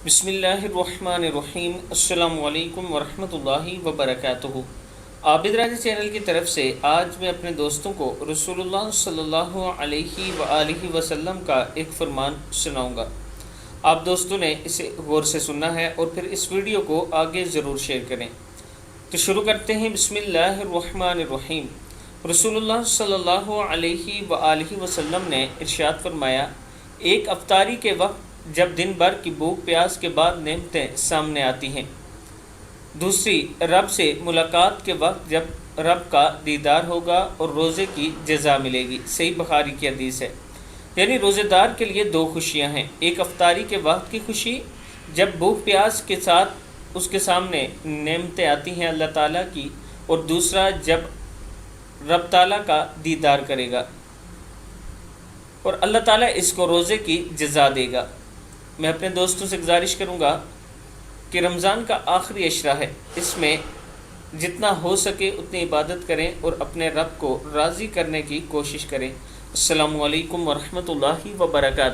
بسم اللہ الرحمن الرحیم۔ السلام علیکم ورحمۃ اللہ وبرکاتہ۔ عابد راجہ چینل کی طرف سے آج میں اپنے دوستوں کو رسول اللہ صلی اللہ علیہ وآلہ وسلم کا ایک فرمان سناؤں گا۔ آپ دوستوں نے اسے غور سے سننا ہے اور پھر اس ویڈیو کو آگے ضرور شیئر کریں۔ تو شروع کرتے ہیں۔ بسم اللہ الرحمن الرحیم۔ رسول اللہ صلی اللہ علیہ وآلہ وسلم نے ارشاد فرمایا، ایک افطاری کے وقت جب دن بھر کی بھوک پیاس کے بعد نعمتیں سامنے آتی ہیں، دوسری رب سے ملاقات کے وقت جب رب کا دیدار ہوگا اور روزے کی جزا ملے گی۔ صحیح بخاری کی حدیث ہے۔ یعنی روزے دار کے لیے دو خوشیاں ہیں، ایک افطاری کے وقت کی خوشی جب بھوک پیاس کے ساتھ اس کے سامنے نعمتیں آتی ہیں اللہ تعالیٰ کی، اور دوسرا جب رب تعالیٰ کا دیدار کرے گا اور اللہ تعالیٰ اس کو روزے کی جزا دے گا۔ میں اپنے دوستوں سے گزارش کروں گا کہ رمضان کا آخری عشرہ ہے، اس میں جتنا ہو سکے اتنی عبادت کریں اور اپنے رب کو راضی کرنے کی کوشش کریں۔ السلام علیکم ورحمۃ اللہ وبرکاتہ۔